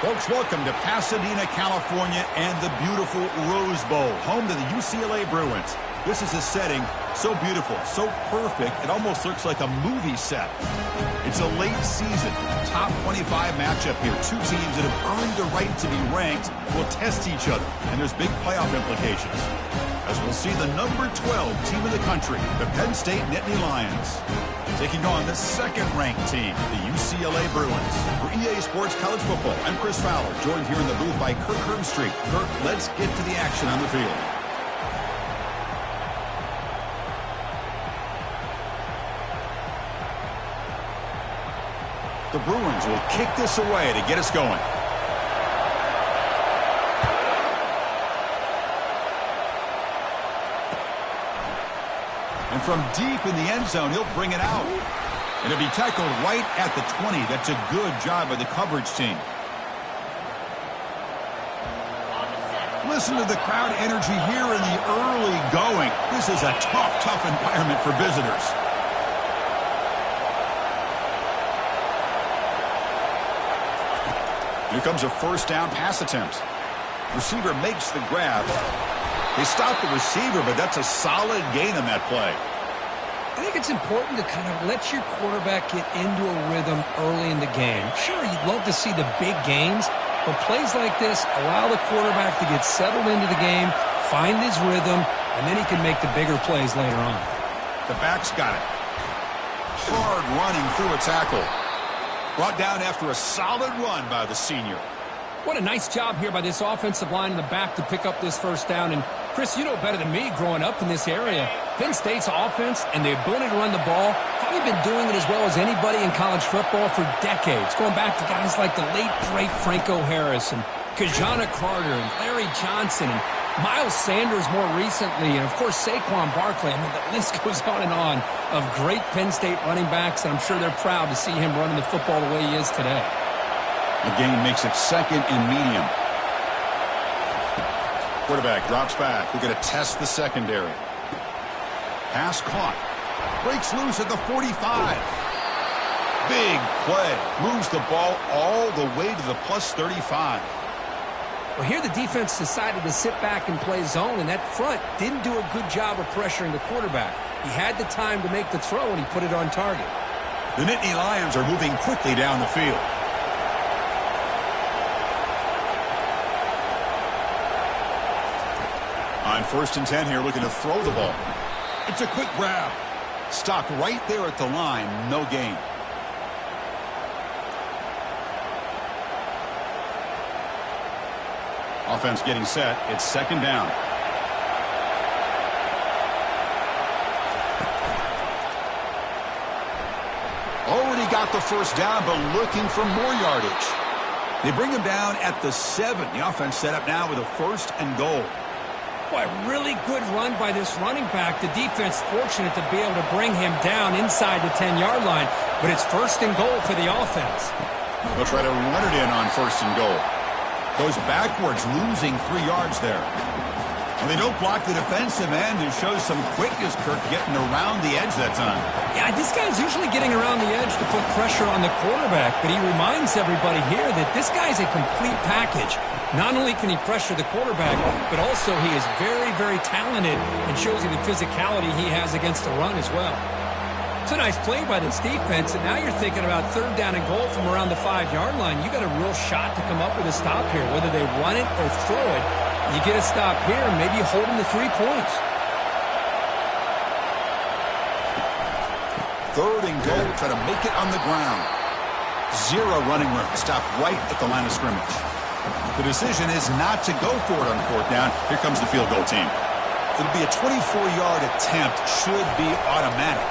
Folks, welcome to Pasadena, California, and the beautiful Rose Bowl, home to the UCLA Bruins. This is a setting so beautiful, so perfect, it almost looks like a movie set. It's a late season, top 25 matchup here. Two teams that have earned the right to be ranked will test each other, and there's big playoff implications. As we'll see the number 12 team in the country, the Penn State Nittany Lions, taking on the second-ranked team, the UCLA Bruins. For EA Sports College Football, I'm Chris Fowler, joined here in the booth by Kirk Hermstreet. Kirk, let's get to the action on the field. The Bruins will kick this away to get us going. And from deep in the end zone, he'll bring it out. And it'll be tackled right at the 20. That's a good job by the coverage team. Listen to the crowd energy here in the early going. This is a tough environment for visitors. Here comes a first down pass attempt. Receiver makes the grab. They stop the receiver, but that's a solid gain on that play. I think it's important to kind of let your quarterback get into a rhythm early in the game. Sure, you'd love to see the big gains, but plays like this allow the quarterback to get settled into the game, find his rhythm, and then he can make the bigger plays later on. The back's got it. Hard running through a tackle. Brought down after a solid run by the senior. What a nice job here by this offensive line in the back to pick up this first down. And, Chris, you know better than me growing up in this area. Penn State's offense and the ability to run the ball, probably been doing it as well as anybody in college football for decades, going back to guys like the late, great Franco Harris and Kajana Carter and Larry Johnson and Miles Sanders more recently, and, of course, Saquon Barkley. I mean, the list goes on of great Penn State running backs, and I'm sure they're proud to see him running the football the way he is today. The gain makes it second and medium. Quarterback drops back. We're going to test the secondary. Pass caught. Breaks loose at the 45. Big play. Moves the ball all the way to the plus 35. Well, here the defense decided to sit back and play zone, and that front didn't do a good job of pressuring the quarterback. He had the time to make the throw, and he put it on target. The Nittany Lions are moving quickly down the field. On 1st and 10 here, looking to throw the ball. It's a quick grab. Stopped right there at the line, no gain. Offense getting set. It's second down. Already got the first down, but looking for more yardage. They bring him down at the 7. The offense set up now with a 1st and goal. Boy, really good run by this running back. The defense fortunate to be able to bring him down inside the 10-yard line, but it's 1st and goal for the offense. They'll try to run it in on 1st and goal. Goes backwards, losing 3 yards there. And they don't block the defensive end, who shows some quickness, Kirk, getting around the edge that time. Yeah, this guy's usually getting around the edge to put pressure on the quarterback, but he reminds everybody here that this guy's a complete package. Not only can he pressure the quarterback, but also he is very talented and shows you the physicality he has against the run as well. It's a nice play by this defense, and now you're thinking about 3rd down and goal from around the 5-yard line. You got a real shot to come up with a stop here. Whether they run it or throw it, you get a stop here and maybe hold them to 3 points. 3rd and goal, try to make it on the ground. 0 running room, stopped right at the line of scrimmage. The decision is not to go for it on 4th down. Here comes the field goal team. It'll be a 24-yard attempt, should be automatic.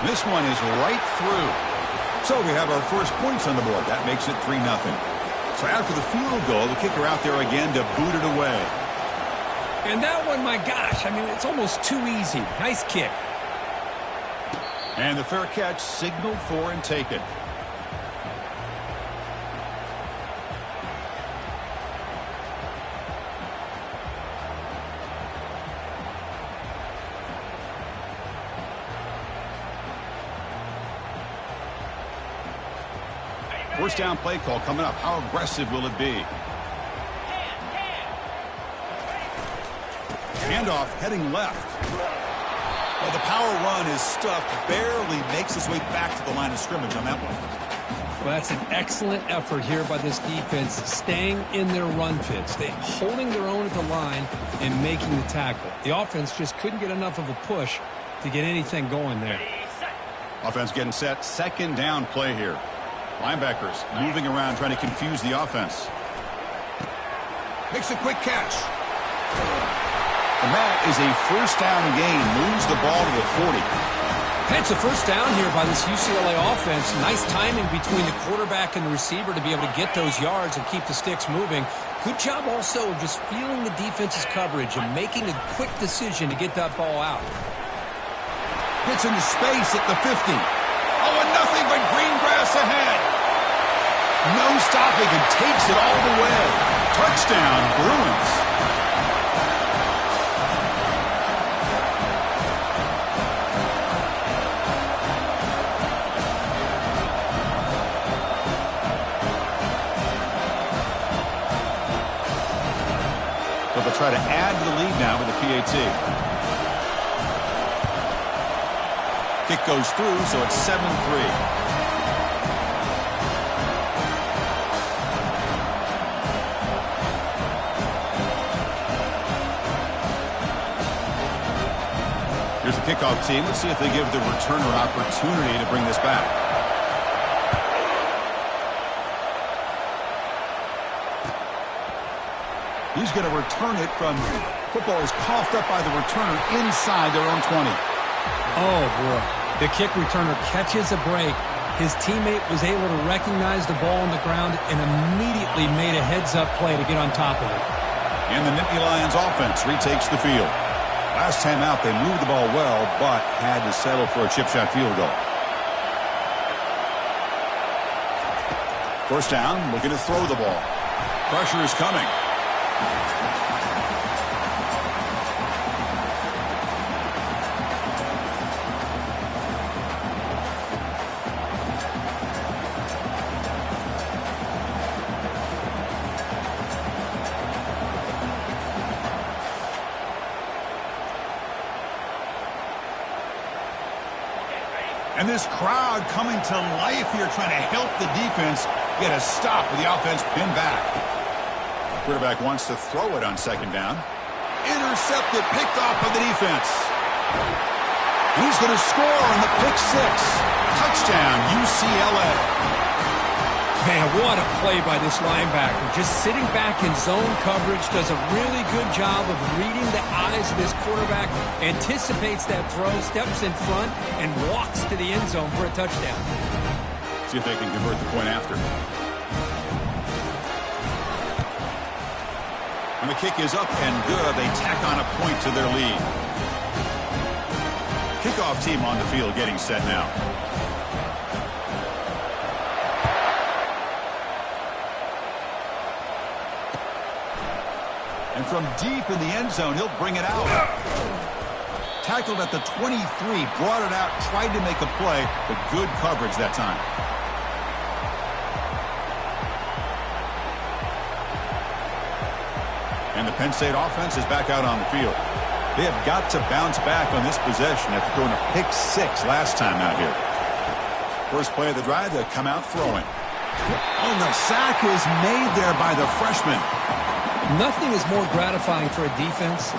This one is right through. So we have our first points on the board. That makes it 3-0. So after the field goal, the kicker out there again to boot it away. And that one, my gosh, I mean, it's almost too easy. Nice kick. And the fair catch signaled for and taken. First down play call coming up. How aggressive will it be? Handoff heading left. Well, the power run is stuffed. Barely makes his way back to the line of scrimmage on that one. Well, that's an excellent effort here by this defense, staying in their run fits. They holding their own at the line and making the tackle. The offense just couldn't get enough of a push to get anything going there. Offense getting set. Second down play here. Linebackers moving around, trying to confuse the offense. Makes a quick catch. And that is a first down gain. Moves the ball to the 40. It's a first down here by this UCLA offense. Nice timing between the quarterback and the receiver to be able to get those yards and keep the sticks moving. Good job also of just feeling the defense's coverage and making a quick decision to get that ball out. Hits into space at the 50. Oh, and nothing but green grass ahead. No stopping and takes it all the way. Touchdown, Bruins. So they'll try to add to the lead now with the PAT. Kick goes through, so it's 7-3. Here's the kickoff team. Let's see if they give the returner an opportunity to bring this back. He's going to return it from football is coughed up by the returner inside their own 20. Oh, boy. The kick returner catches a break. His teammate was able to recognize the ball on the ground and immediately made a heads-up play to get on top of it. And the Nittany Lions offense retakes the field. Last time out, they moved the ball well, but had to settle for a chip shot field goal. First down, looking to throw the ball. Pressure is coming. And this crowd coming to life here, trying to help the defense get a stop with the offense pinned back. Quarterback wants to throw it on second down. Intercepted, picked off by the defense. He's going to score on the pick six. Touchdown, UCLA. Man, what a play by this linebacker. Just sitting back in zone coverage, does a really good job of reading the eyes of this quarterback, anticipates that throw, steps in front, and walks to the end zone for a touchdown. See if they can convert the point after. And the kick is up and good. They tack on a point to their lead. Kickoff team on the field getting set now. And from deep in the end zone, he'll bring it out. Tackled at the 23, brought it out, tried to make a play, but good coverage that time. And the Penn State offense is back out on the field. They have got to bounce back on this possession after throwing a pick six last time out here. First play of the drive, they'll come out throwing. Oh, the sack is made there by the freshman. Nothing is more gratifying for a defense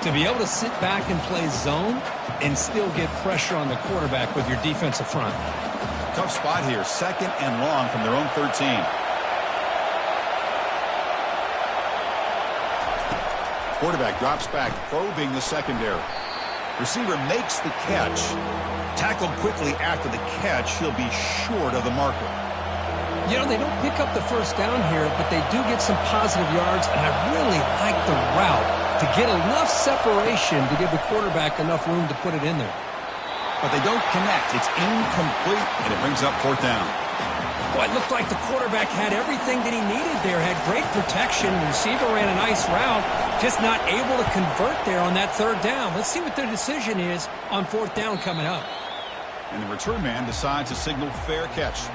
to be able to sit back and play zone and still get pressure on the quarterback with your defensive front. Tough spot here, second and long from their own 13. Quarterback drops back, probing the secondary. Receiver makes the catch. Tackled quickly after the catch. He'll be short of the marker. You know, they don't pick up the first down here, but they do get some positive yards, and I really like the route to get enough separation to give the quarterback enough room to put it in there. But they don't connect. It's incomplete, and it brings up fourth down. Boy, it looked like the quarterback had everything that he needed there, had great protection. The receiver ran a nice route, just not able to convert there on that third down. Let's see what their decision is on fourth down coming up. And the return man decides to signal fair catch.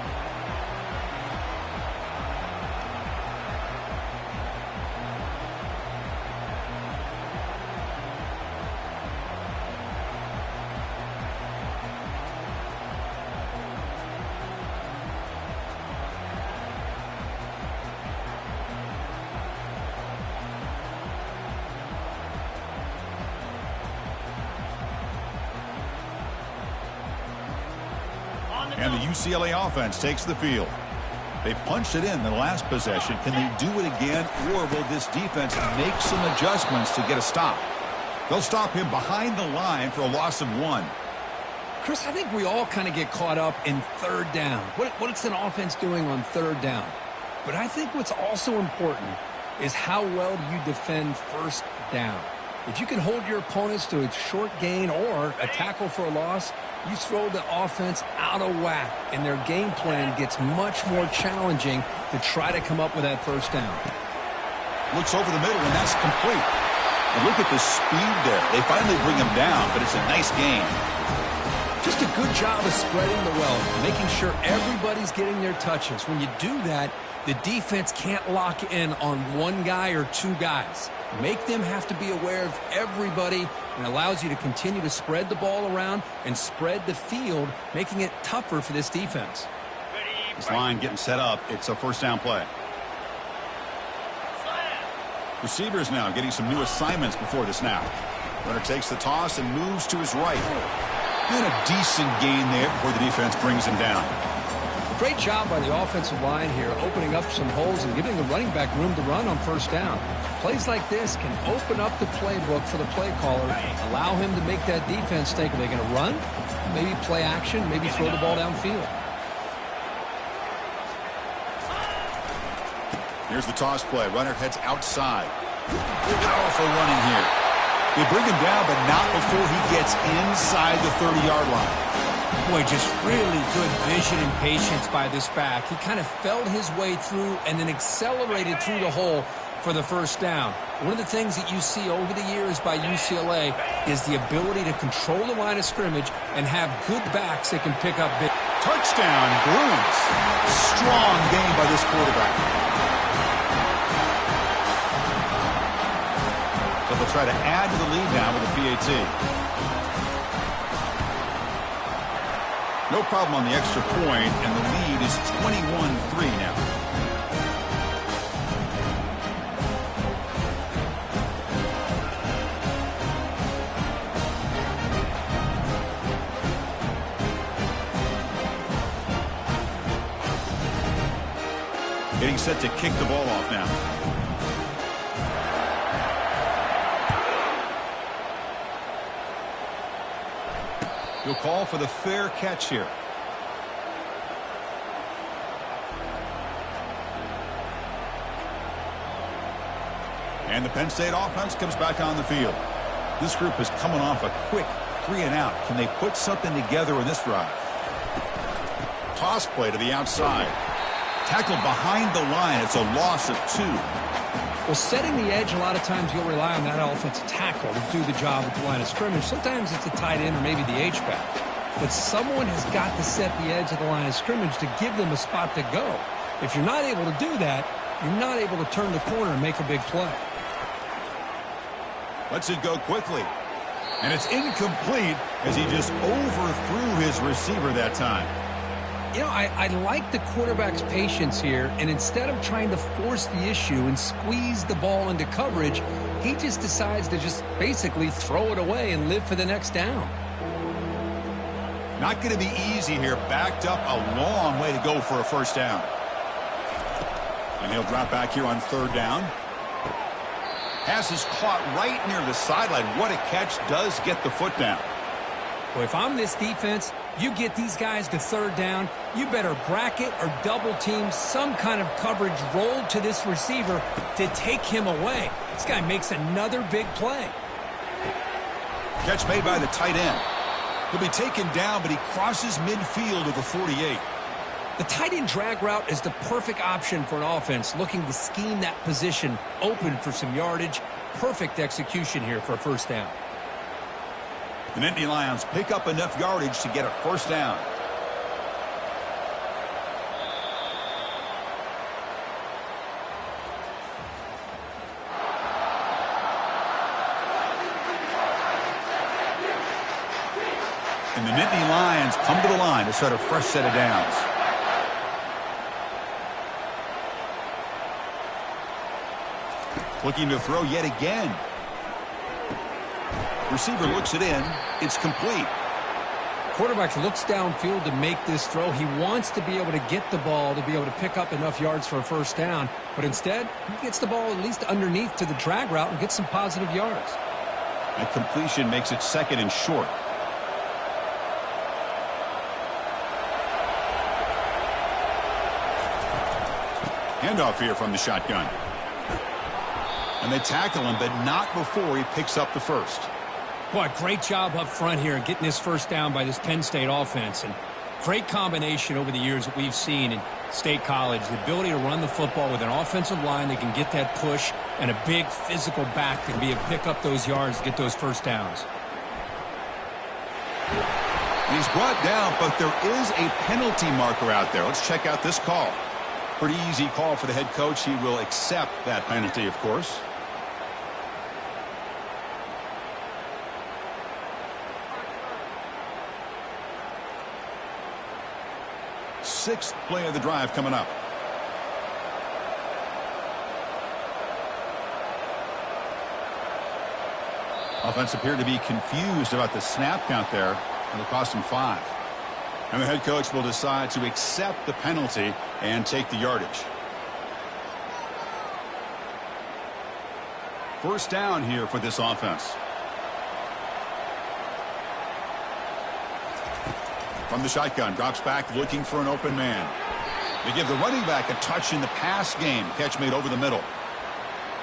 And the UCLA offense takes the field. They punched it in the last possession. Can they do it again, or will this defense make some adjustments to get a stop? They'll stop him behind the line for a loss of 1. Chris, I think we all kind of get caught up in third down. What's an offense doing on third down? But I think what's also important is how well do you defend first down. If you can hold your opponents to a short gain or a tackle for a loss, you throw the offense out of whack, and their game plan gets much more challenging to try to come up with that first down. Looks over the middle, and that's complete. And look at the speed there. They finally bring him down, but it's a nice gain. Just a good job of spreading the wealth, making sure everybody's getting their touches. When you do that, the defense can't lock in on one guy or two guys. Make them have to be aware of everybody, and allows you to continue to spread the ball around and spread the field, making it tougher for this defense. This line getting set up. It's a first down play. Receivers now getting some new assignments before the snap. Runner takes the toss and moves to his right. And a decent gain there before the defense brings him down. Great job by the offensive line here, opening up some holes and giving the running back room to run on first down. Plays like this can open up the playbook for the play caller, allow him to make that defense think, are they going to run? Maybe play action, maybe throw the ball downfield. Here's the toss play. Runner heads outside. Powerful running here. They bring him down, but not before he gets inside the 30-yard line. Boy, just really good vision and patience by this back. He kind of felt his way through and then accelerated through the hole for the first down. One of the things that you see over the years by UCLA is the ability to control the line of scrimmage and have good backs that can pick up big. Touchdown, Bruins. Strong game by this quarterback. So they'll try to add to the lead now with a PAT. No problem on the extra point, and the lead is 21-3 now. Getting set to kick the ball off now. He'll call for the fair catch here. And the Penn State offense comes back on the field. This group is coming off a quick 3-and-out. Can they put something together in this drive? Toss play to the outside. Tackled behind the line. It's a loss of 2. Well, setting the edge, a lot of times you'll rely on that offensive tackle to do the job at the line of scrimmage. Sometimes it's a tight end or maybe the H-back. But someone has got to set the edge of the line of scrimmage to give them a spot to go. If you're not able to do that, you're not able to turn the corner and make a big play. Lets it go quickly. And it's incomplete as he just overthrew his receiver that time. You know, I like the quarterback's patience here, and instead of trying to force the issue and squeeze the ball into coverage, he just decides to just basically throw it away and live for the next down. Not going to be easy here. Backed up a long way to go for a first down. And he'll drop back here on third down. Pass is caught right near the sideline. What a catch. Does get the foot down. Well, if I'm this defense, you get these guys to third down, you better bracket or double team some kind of coverage rolled to this receiver to take him away. This guy makes another big play. Catch made by the tight end. He'll be taken down, but he crosses midfield of the 48. The tight end drag route is the perfect option for an offense looking to scheme that position open for some yardage. Perfect execution here for a first down. The Nittany Lions pick up enough yardage to get a first down. And the Nittany Lions come to the line to start a fresh set of downs. Looking to throw yet again. Receiver looks it in. It's complete. Quarterback looks downfield to make this throw. He wants to be able to get the ball to be able to pick up enough yards for a first down. But instead, he gets the ball at least underneath to the drag route and gets some positive yards. That completion makes it 2nd and short. Handoff here from the shotgun. And they tackle him, but not before he picks up the first. Boy, great job up front here getting this first down by this Penn State offense. And great combination over the years that we've seen in State College. The ability to run the football with an offensive line that can get that push and a big physical back that can be able to pick up those yards, get those first downs. He's brought down, but there is a penalty marker out there. Let's check out this call. Pretty easy call for the head coach. He will accept that penalty, of course. Sixth play of the drive coming up. Offense appeared to be confused about the snap count there. It'll cost him 5. And the head coach will decide to accept the penalty and take the yardage. First down here for this offense. From the shotgun, drops back looking for an open man. They give the running back a touch in the pass game. Catch made over the middle.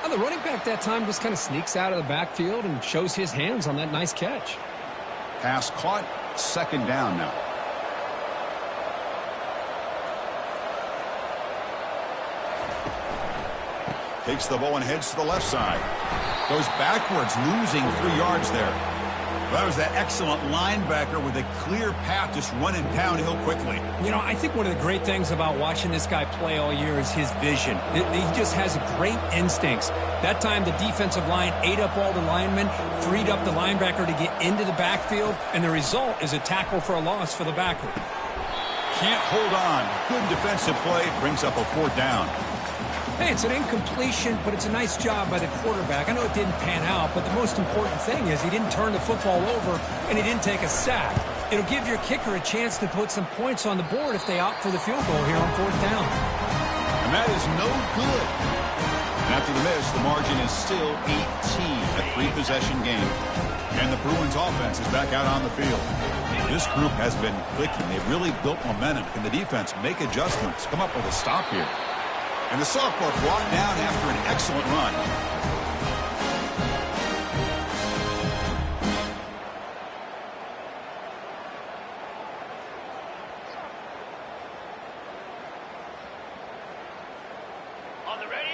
And the running back that time just kind of sneaks out of the backfield and shows his hands on that nice catch. Pass caught, 2nd down now. Takes the ball and heads to the left side. Goes backwards, losing 3 yards there. That was that excellent linebacker with a clear path, just running downhill quickly. You know, I think one of the great things about watching this guy play all year is his vision. He just has great instincts. That time, the defensive line ate up all the linemen, freed up the linebacker to get into the backfield, and the result is a tackle for a loss for the backer. Can't hold on. Good defensive play. Brings up a 4th down. Hey, it's an incompletion, but it's a nice job by the quarterback. I know it didn't pan out, but the most important thing is he didn't turn the football over and he didn't take a sack. It'll give your kicker a chance to put some points on the board if they opt for the field goal here on 4th down. And that is no good. And after the miss, the margin is still 18, a 3-possession game. And the Bruins offense is back out on the field. This group has been clicking. They've really built momentum. Can the defense make adjustments, come up with a stop here? And the sophomore brought down after an excellent run.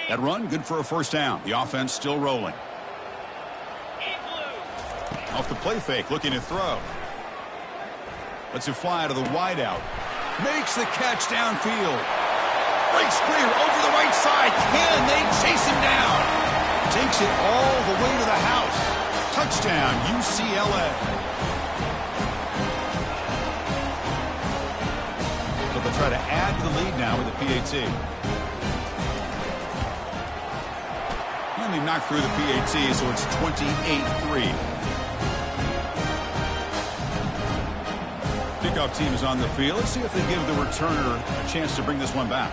That run, good for a first down. The offense still rolling. Off the play fake, looking to throw. Lets it fly to the wideout. Makes the catch downfield. Breaks clear over the right side. Can they chase him down? Takes it all the way to the house. Touchdown, UCLA. So they'll try to add to the lead now with the PAT. And they knocked through the PAT, so it's 28-3. Kickoff team is on the field. Let's see if they give the returner a chance to bring this one back.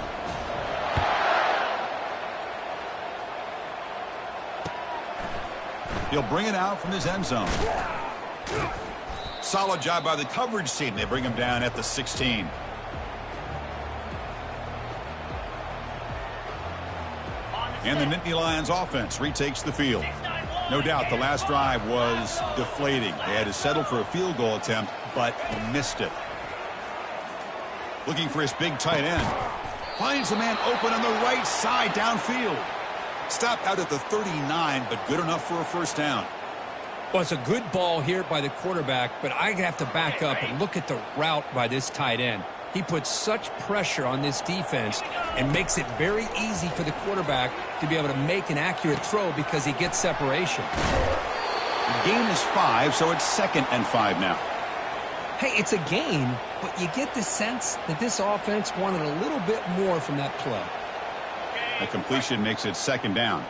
He'll bring it out from his end zone. Solid job by the coverage team. They bring him down at the 16. And the Nittany Lions offense retakes the field. No doubt the last drive was deflating. They had to settle for a field goal attempt, but missed it. Looking for his big tight end. Finds a man open on the right side downfield. Stopped out at the 39, but good enough for a first down. Well, it's a good ball here by the quarterback, but I have to back up and look at the route by this tight end. He puts such pressure on this defense and makes it very easy for the quarterback to be able to make an accurate throw because he gets separation. The gain is 5, so it's 2nd and 5 now. Hey, it's a gain, but you get the sense that this offense wanted a little bit more from that play. A completion makes it 2nd down.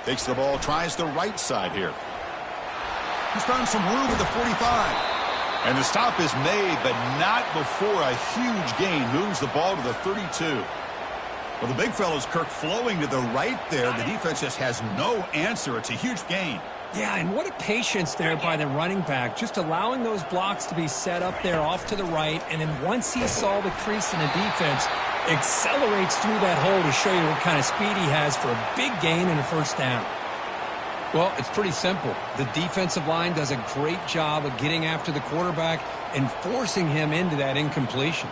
Takes the ball, tries the right side here. He's found some room at the 45. And the stop is made, but not before a huge gain moves the ball to the 32. Well, the big fellow's Kirk flowing to the right there. The defense just has no answer. It's a huge gain. Yeah, and what a patience there by the running back, just allowing those blocks to be set up there off to the right, and then once he saw the crease in the defense, accelerates through that hole to show you what kind of speed he has for a big gain and a first down. Well, it's pretty simple. The defensive line does a great job of getting after the quarterback and forcing him into that incompletion.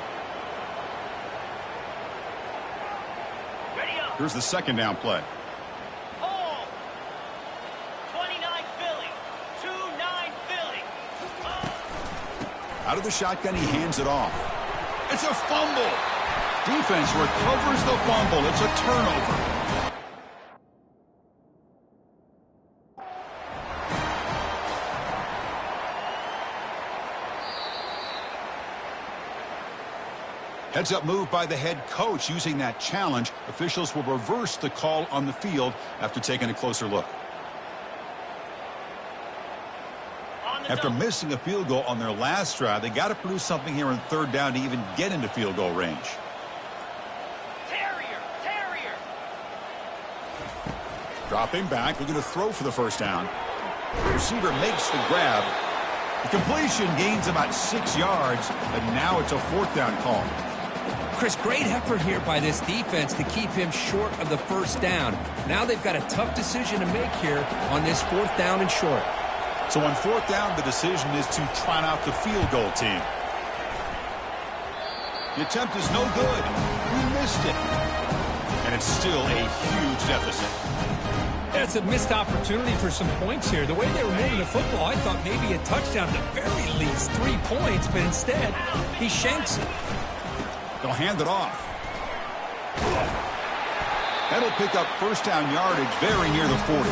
Here's the second down play. Out of the shotgun, he hands it off. It's a fumble. Defense recovers the fumble. It's a turnover. Heads-up move by the head coach. Using that challenge, officials will reverse the call on the field after taking a closer look. After missing a field goal on their last drive, they got to produce something here in third down to even get into field goal range. Terrier. Dropping back, looking to throw for the first down. The receiver makes the grab. The completion gains about 6 yards, and now it's a fourth down call. Chris, great effort here by this defense to keep him short of the first down. Now they've got a tough decision to make here on this fourth down and short. So on fourth down, the decision is to trot out the field goal team. The attempt is no good. We missed it. And it's still a huge deficit. That's a missed opportunity for some points here. The way they were moving the football, I thought maybe a touchdown at the very least, 3 points, but instead, he shanks it. They'll hand it off. That'll pick up first down yardage very near the 40.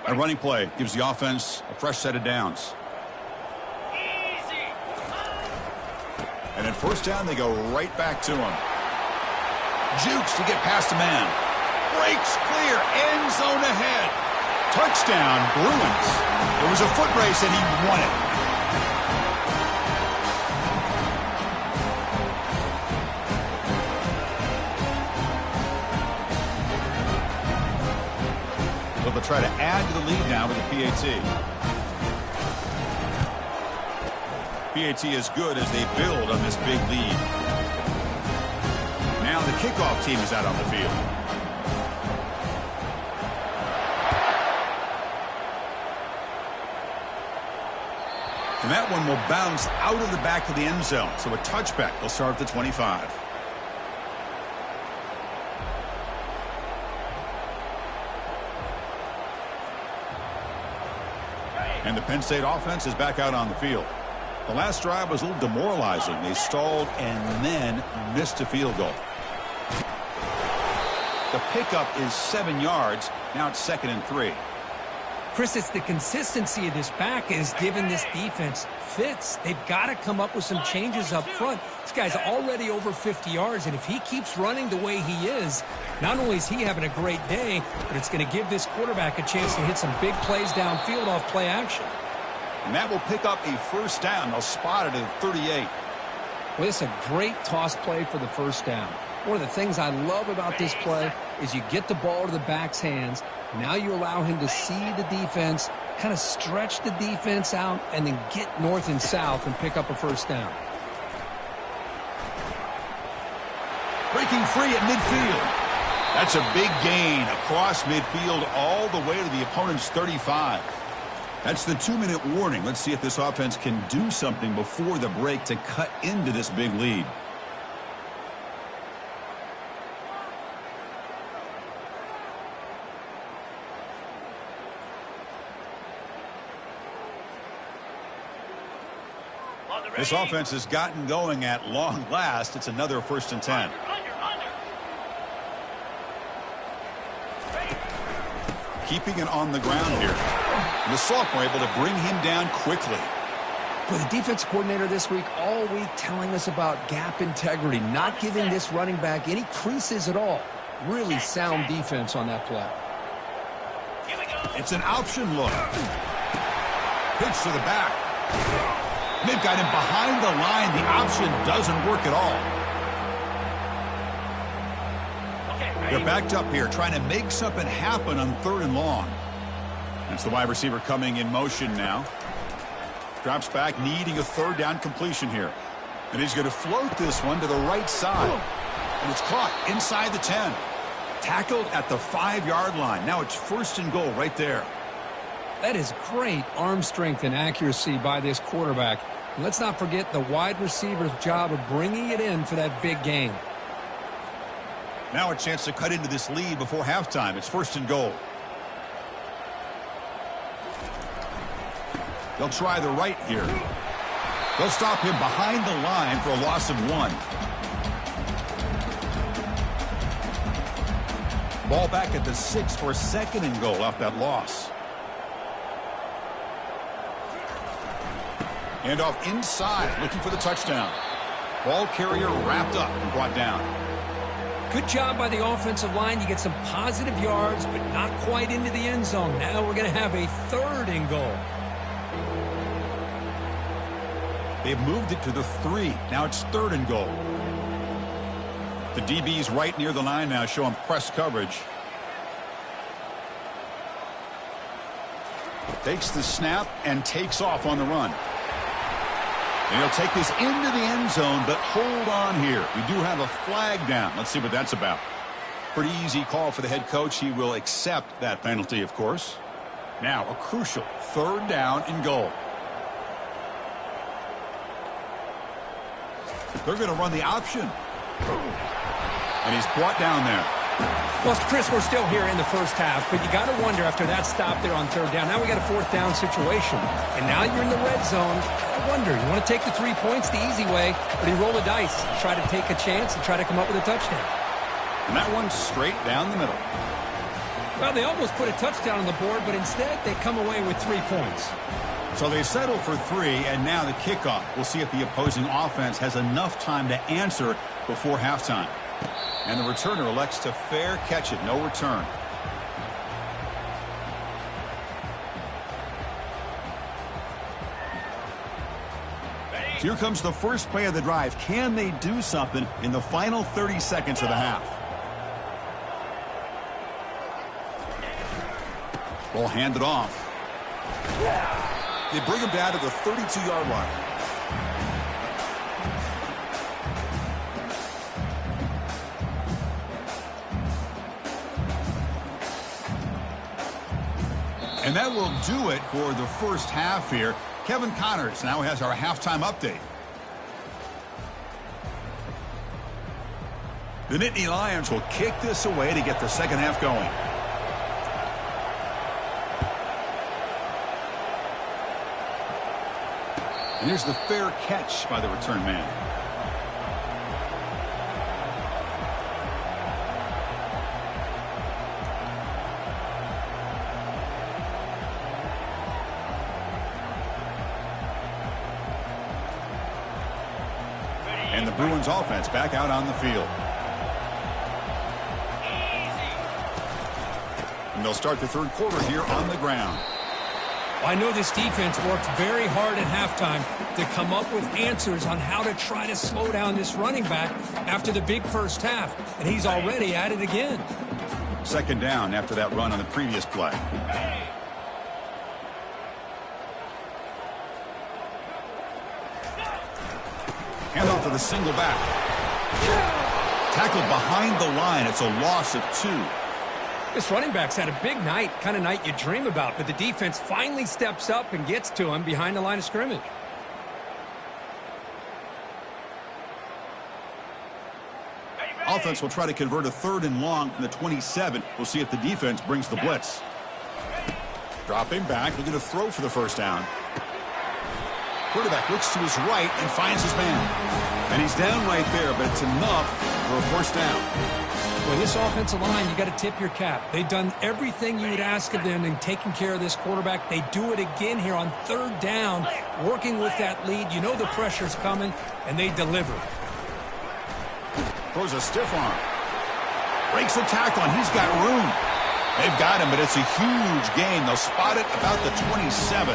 A running play gives the offense a fresh set of downs. And at first down, they go right back to him. Jukes to get past a man. Breaks clear. End zone ahead. Touchdown, Bruins. It was a foot race, and he won it. They'll try to add to the lead now with the PAT. PAT is good as they build on this big lead. Now the kickoff team is out on the field. And that one will bounce out of the back of the end zone. So a touchback. They'll start at the 25. And the Penn State offense is back out on the field. The last drive was a little demoralizing. They stalled and then missed a field goal. The pickup is 7 yards. Now it's 2nd and 3. Chris, it's the consistency of this back is giving this defense fits. They've got to come up with some changes up front. This guy's already over 50 yards, and if he keeps running the way he is, not only is he having a great day, but it's going to give this quarterback a chance to hit some big plays downfield off play action. And that will pick up a first down. They'll spot it at 38. Well, it's a great toss play for the first down. One of the things I love about this play is you get the ball to the back's hands. Now you allow him to see the defense, kind of stretch the defense out, and then get north and south and pick up a first down. Breaking free at midfield. That's a big gain across midfield all the way to the opponent's 35. That's the 2-minute warning. Let's see if this offense can do something before the break to cut into this big lead. This offense has gotten going at long last. It's another 1st and 10. keeping it on the ground here. And the sophomore able to bring him down quickly. Well, the defense coordinator this week, all week telling us about gap integrity, not giving this running back any creases at all. Really sound defense on that play. It's an option look. Pitch to the back. They've got him behind the line. The option doesn't work at all. They're backed up here, trying to make something happen on 3rd and long. That's the wide receiver coming in motion now. Drops back, needing a 3rd down completion here. And he's going to float this one to the right side. And it's caught inside the 10. Tackled at the 5-yard line. Now it's 1st and goal right there. That is great arm strength and accuracy by this quarterback. And let's not forget the wide receiver's job of bringing it in for that big gain. Now a chance to cut into this lead before halftime. It's 1st and goal. They'll try the right here. They'll stop him behind the line for a loss of 1. Ball back at the 6 for 2nd and goal off that loss. And off inside, looking for the touchdown. Ball carrier wrapped up and brought down. Good job by the offensive line. You get some positive yards, but not quite into the end zone. Now we're going to have a 3rd and goal. They've moved it to the 3. Now it's 3rd and goal. The DB's right near the line now, showing press coverage. Takes the snap and takes off on the run. And he'll take this into the end zone, but hold on here. We do have a flag down. Let's see what that's about. Pretty easy call for the head coach. He will accept that penalty, of course. Now a crucial 3rd down and goal. They're going to run the option. And he's brought down there. Well, Chris, we're still here in the first half, but you got to wonder after that stop there on 3rd down. Now we got a 4th down situation. And now you're in the red zone. I wonder, you want to take the 3 points the easy way, but you roll the dice, try to take a chance and try to come up with a touchdown. And that one's straight down the middle. Well, they almost put a touchdown on the board, but instead they come away with 3 points. So they settle for 3, and now the kickoff. We'll see if the opposing offense has enough time to answer before halftime. And the returner elects to fair catch it. No return. So here comes the first play of the drive. Can they do something in the final 30 seconds of the half? Ball handed off. They bring him down to the 32-yard line. And that will do it for the first half here. Kevin Connors now has our halftime update. The Nittany Lions will kick this away to get the second half going. And here's the fair catch by the return man. And the Bruins offense back out on the field. And they'll start the 3rd quarter here on the ground. I know this defense worked very hard at halftime to come up with answers on how to try to slow down this running back after the big first half, and he's already at it again. 2nd down after that run on the previous play. Hand off to the single back. Tackled behind the line. It's a loss of 2. This running back's had a big night, kind of night you dream about, but the defense finally steps up and gets to him behind the line of scrimmage. Offense will try to convert a 3rd and long from the 27. We'll see if the defense brings the blitz. Dropping back, looking to throw for the first down. Quarterback looks to his right and finds his man. And he's down right there, but it's enough for a first down. Well, this offensive line, you got to tip your cap. They've done everything you would ask of them in taking care of this quarterback. They do it again here on third down, working with that lead. You know the pressure's coming, and they deliver. Throws a stiff arm. Breaks a tackle, and he's got room. They've got him, but it's a huge gain. They'll spot it about the 27.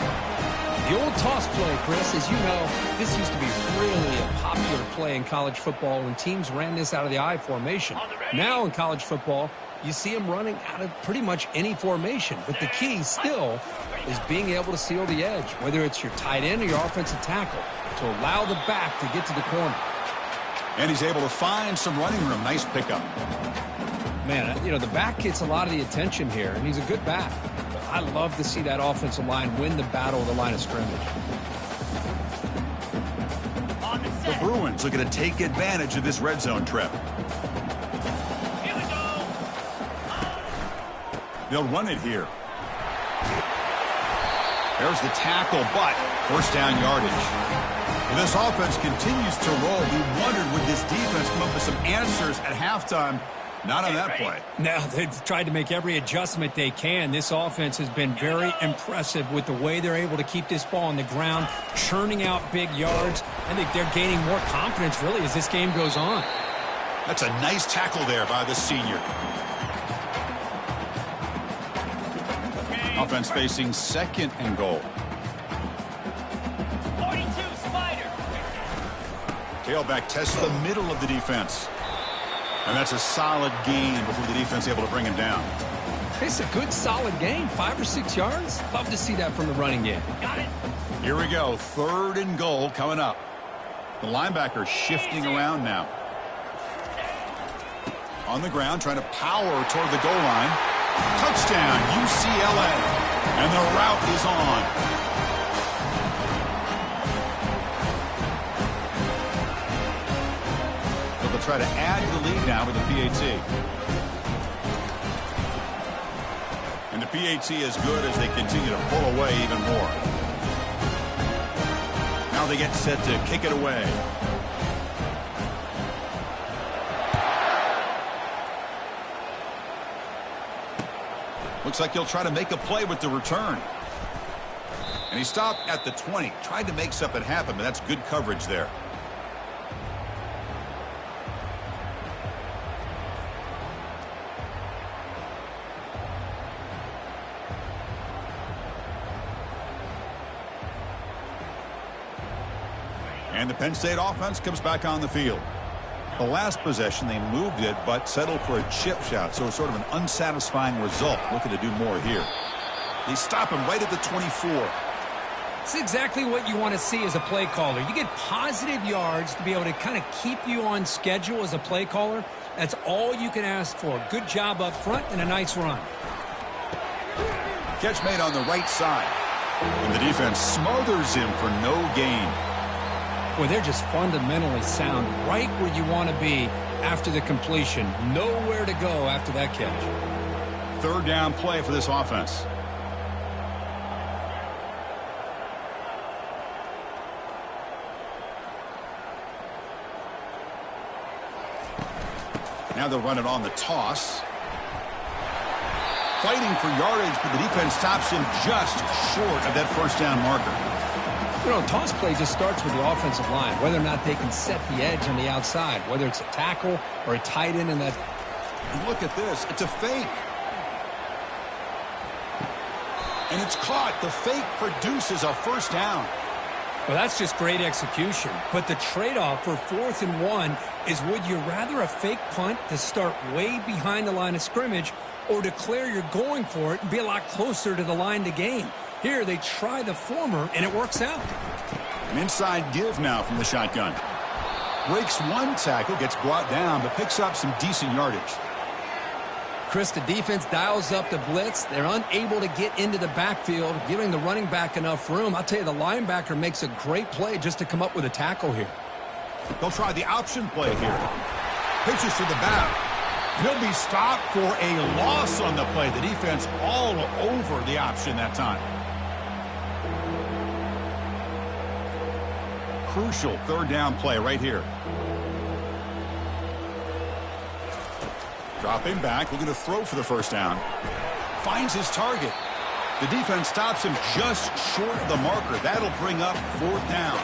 The old toss play, Chris, as you know, this used to be really a popular play in college football when teams ran this out of the I formation. Now in college football, you see them running out of pretty much any formation. But the key still is being able to seal the edge, whether it's your tight end or your offensive tackle, to allow the back to get to the corner. And he's able to find some running room. Nice pickup. Man, you know, the back gets a lot of the attention here, and he's a good back. I love to see that offensive line win the battle of the line of scrimmage. The Bruins looking to take advantage of this red zone trip. Here we go. They'll run it here. There's the tackle, but first down yardage. This offense continues to roll. We wondered, would this defense come up with some answers at halftime? Not on that play. Now, they've tried to make every adjustment they can. This offense has been very impressive with the way they're able to keep this ball on the ground, churning out big yards. I think they're gaining more confidence, really, as this game goes on. That's a nice tackle there by the senior. Offense facing second and goal. 42, Spider. Tailback tests the middle of the defense. And that's a solid gain before the defense able to bring him down. It's a good, solid gain, 5 or 6 yards. Love to see that from the running game. Got it. Here we go, third and goal coming up. The linebacker shifting around now. On the ground, trying to power toward the goal line. Touchdown, UCLA. And the route is on. They'll try to add to the lead now with the PAT. And the PAT is good as they continue to pull away even more. Now they get set to kick it away. Looks like he'll try to make a play with the return. And he stopped at the 20. Tried to make something happen, but that's good coverage there. And the Penn State offense comes back on the field. The last possession, they moved it, but settled for a chip shot, so it's sort of an unsatisfying result. Looking to do more here. They stop him right at the 24. It's exactly what you want to see as a play caller. You get positive yards to be able to kind of keep you on schedule as a play caller. That's all you can ask for. Good job up front and a nice run. Catch made on the right side. And the defense smothers him for no gain. Boy, they're just fundamentally sound, right where you want to be after the completion. Nowhere to go after that catch. Third down play for this offense. Now they'll run it on the toss. Fighting for yardage, but the defense stops him just short of that first down marker. You know, toss play just starts with the offensive line, whether or not they can set the edge on the outside, whether it's a tackle or a tight end in that. And look at this. It's a fake. And it's caught. The fake produces a first down. Well, that's just great execution. But the trade-off for 4th and 1 is, would you rather a fake punt to start way behind the line of scrimmage or declare you're going for it and be a lot closer to the line to gain? Here, they try the former, and it works out. An inside give now from the shotgun. Breaks one tackle, gets brought down, but picks up some decent yardage. Chris, the defense dials up the blitz. They're unable to get into the backfield, giving the running back enough room. I'll tell you, the linebacker makes a great play just to come up with a tackle here. They'll try the option play here. Pitches to the back. He'll be stopped for a loss on the play. The defense all over the option that time. Crucial third down play right here. Dropping back, looking to throw for the first down. Finds his target. The defense stops him just short of the marker. That'll bring up 4th down.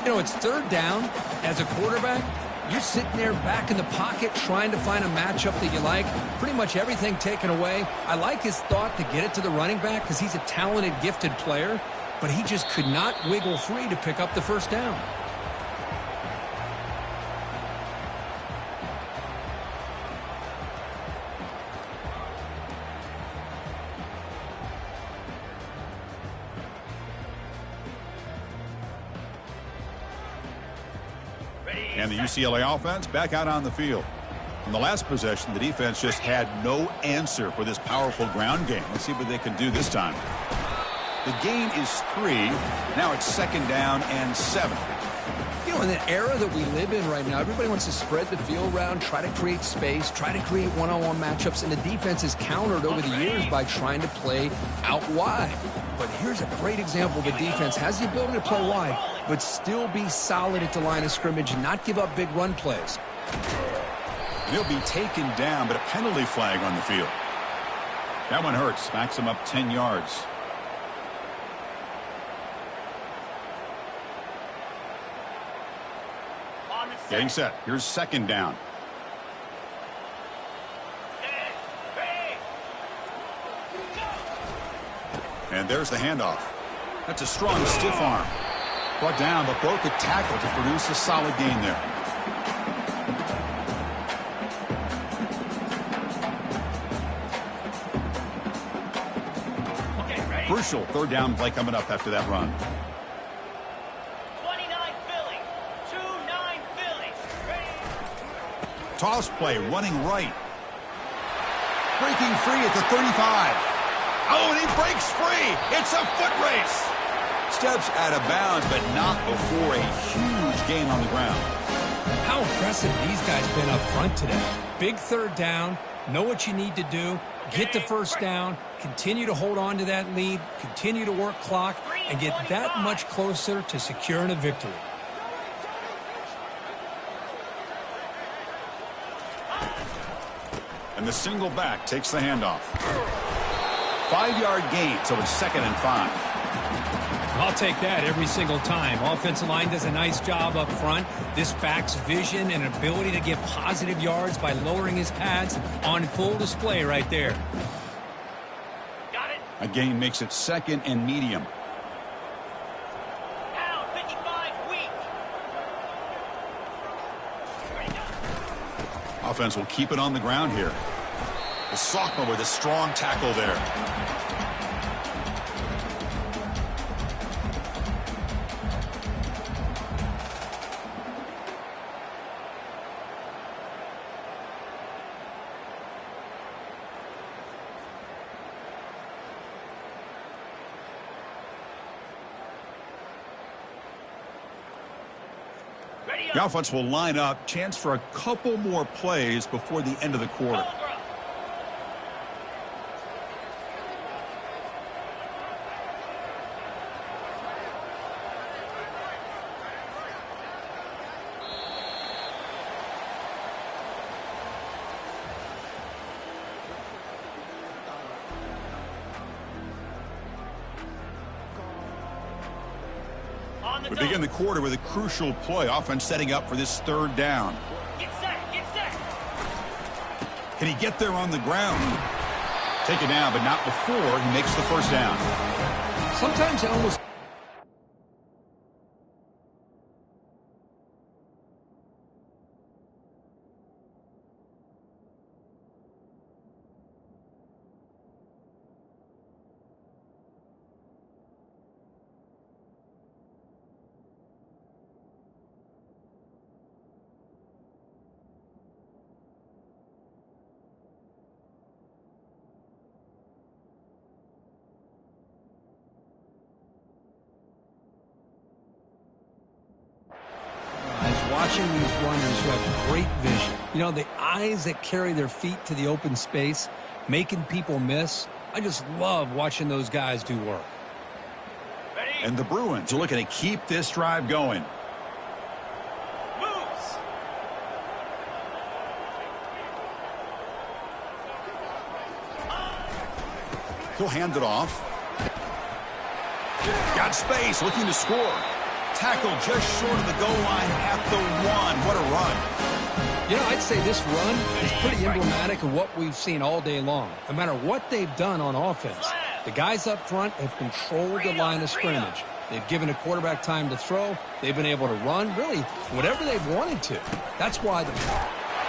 You know, it's 3rd down. As a quarterback, you're sitting there back in the pocket trying to find a matchup that you like. Pretty much everything taken away. I like his thought to get it to the running back because he's a talented, gifted player, but he just could not wiggle free to pick up the first down. And the UCLA offense back out on the field. In the last possession, the defense just had no answer for this powerful ground game. Let's see what they can do this time. The gain is 3. Now it's 2nd down and 7. You know, in the era that we live in right now, everybody wants to spread the field around, try to create space, try to create one-on-one matchups, and the defense is countered over the years by trying to play out wide. But here's a great example. The defense has the ability to play wide, but still be solid at the line of scrimmage and not give up big run plays. And he'll be taken down, but a penalty flag on the field. That one hurts. Smacks him up 10 yards. Getting set. Here's 2nd down. And there's the handoff. That's a strong stiff arm. Brought down, but broke a tackle to produce a solid gain there. Crucial 3rd down play coming up after that run. 29 Philly. 2-9 Philly. Toss play, running right. Breaking free at the 35. Oh, and he breaks free. It's a foot race. Steps out of bounds, but not before a huge gain on the ground. How impressive these guys been up front today. Big 3rd down. Know what you need to do. Get the first down. Continue to hold on to that lead. Continue to work clock. And get that much closer to securing a victory. And the single back takes the handoff. 5-yard gain, so it's 2nd and 5. I'll take that every single time. Offensive line does a nice job up front. This back's vision and ability to get positive yards by lowering his pads on full display right there. Got it. A gain makes it 2nd and medium. Down 55 weak. Ready, go. Offense will keep it on the ground here. The sophomore with a strong tackle there. The offense will line up. Chance for a couple more plays before the end of the quarter. We begin the quarter with a crucial play. Offense setting up for this 3rd down. Get set, get set. Can he get there on the ground? Take it down, but not before he makes the first down. Sometimes it almost... watching these runners who have great vision. You know, the eyes that carry their feet to the open space, making people miss. I just love watching those guys do work. Ready? And the Bruins are looking to keep this drive going. Moves. He'll hand it off. Got space, looking to score. Tackle just short of the goal line at the 1. What a run. You know, I'd say this run is pretty emblematic of what we've seen all day long. No matter what they've done on offense, the guys up front have controlled the line of scrimmage. They've given a quarterback time to throw. They've been able to run, really, whatever they've wanted to. That's why the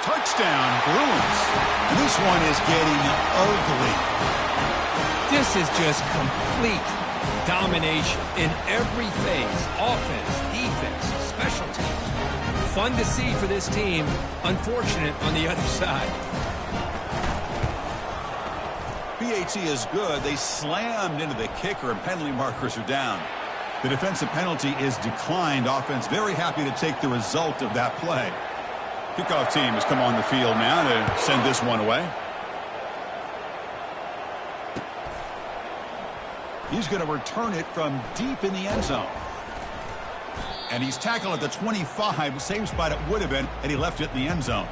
touchdown, Bruins. And this one is getting ugly. This is just complete domination in every phase. Offense, defense, special teams. Fun to see for this team. Unfortunate on the other side. BAT is good. They slammed into the kicker, and penalty markers are down. The defensive penalty is declined. Offense very happy to take the result of that play. Kickoff team has come on the field now to send this one away. He's going to return it from deep in the end zone. And he's tackled at the 25, same spot it would have been, and he left it in the end zone.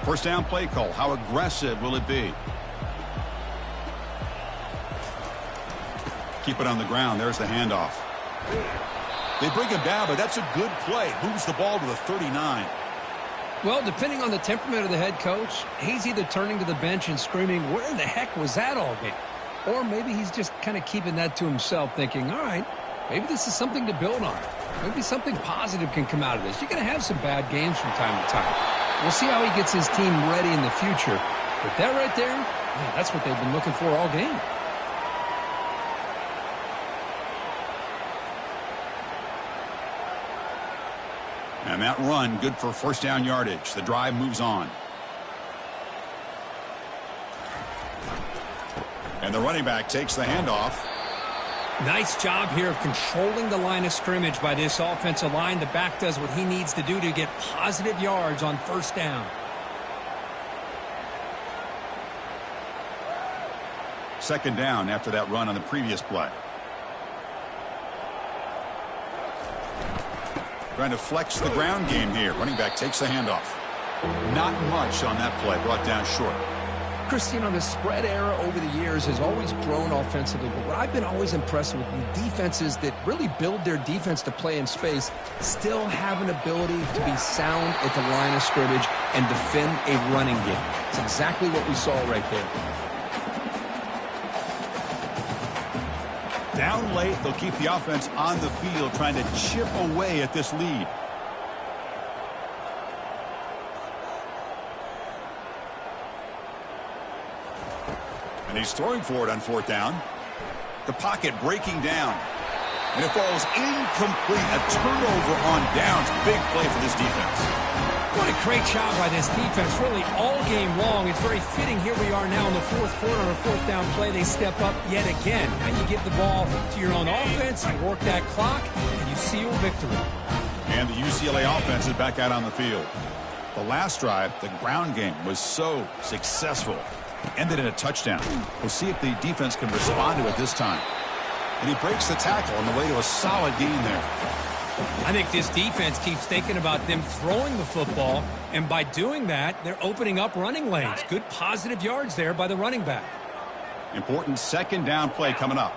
First down play call. How aggressive will it be? Keep it on the ground. There's the handoff. They bring him down, but that's a good play. Moves the ball to the 39. Well, depending on the temperament of the head coach, he's either turning to the bench and screaming, where in the heck was that all game? Or maybe he's just kind of keeping that to himself, thinking, all right, maybe this is something to build on. Maybe something positive can come out of this. You're going to have some bad games from time to time. We'll see how he gets his team ready in the future. But that right there, yeah, that's what they've been looking for all game. And that run, good for first down yardage. The drive moves on. And the running back takes the handoff. Nice job here of controlling the line of scrimmage by this offensive line. The back does what he needs to do to get positive yards on first down. Second down after that run on the previous play. Trying to flex the ground game here. Running back takes the handoff. Not much on that play. Brought down short. Chris, you know, the spread era over the years has always grown offensively, but what I've been always impressed with the defenses that really build their defense to play in space still have an ability to be sound at the line of scrimmage and defend a running game. It's exactly what we saw right there. Down late, they'll keep the offense on the field trying to chip away at this lead. And he's throwing for it on fourth down. The pocket breaking down. And it falls incomplete. A turnover on downs. Big play for this defense. What a great job by this defense, really all game long. It's very fitting. Here we are now in the fourth quarter on a fourth down play. They step up yet again. Now you give the ball to your own offense, you work that clock, and you seal victory. And the UCLA offense is back out on the field. The last drive, the ground game, was so successful. Ended in a touchdown. We'll see if the defense can respond to it this time. And he breaks the tackle on the way to a solid gain there. I think this defense keeps thinking about them throwing the football, and by doing that, they're opening up running lanes. Good positive yards there by the running back. Important second down play coming up.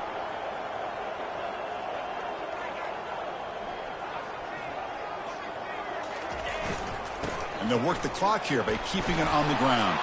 And they'll work the clock here by keeping it on the ground.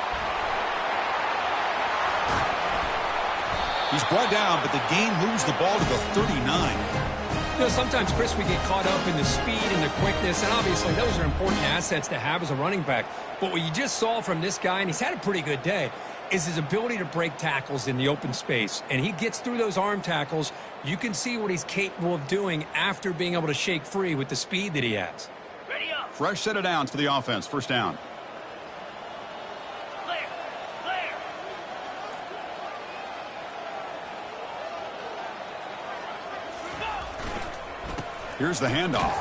He's brought down, but the gain moves the ball to the 39. You know, sometimes, Chris, we get caught up in the speed and the quickness, and obviously those are important assets to have as a running back. But what you just saw from this guy, and he's had a pretty good day, is his ability to break tackles in the open space. And he gets through those arm tackles. You can see what he's capable of doing after being able to shake free with the speed that he has. Ready up. Fresh set of downs for the offense. First down. Clear. Clear. Here's the handoff.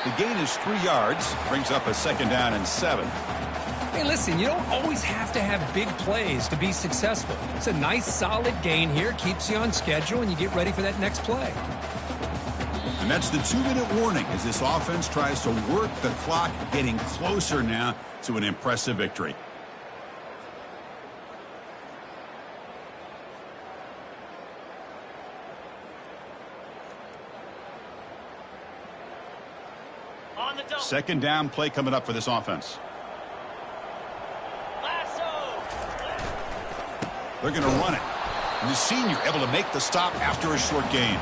The gain is 3 yards. Brings up a second down and 7. Hey, listen, you don't always have to have big plays to be successful. It's a nice, solid gain here. Keeps you on schedule, and you get ready for that next play. And that's the 2-minute warning as this offense tries to work the clock, getting closer now to an impressive victory. On the double. Second down play coming up for this offense. Lasso. They're going to run it. And the senior able to make the stop after a short gain.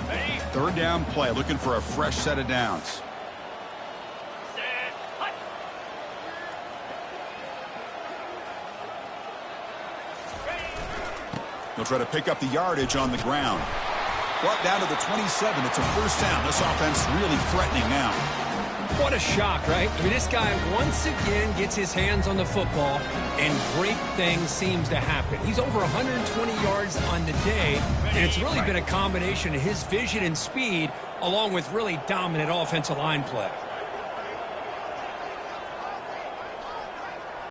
Ready, Third down play, looking for a fresh set of downs. set, hut. Ready, He'll try to pick up the yardage on the ground. Brought down to the 27. It's a first down. This offense really threatening now. What a shock, right? I mean, this guy once again gets his hands on the football, and great things seems to happen. He's over 120 yards on the day, and it's really been a combination of his vision and speed, along with really dominant offensive line play.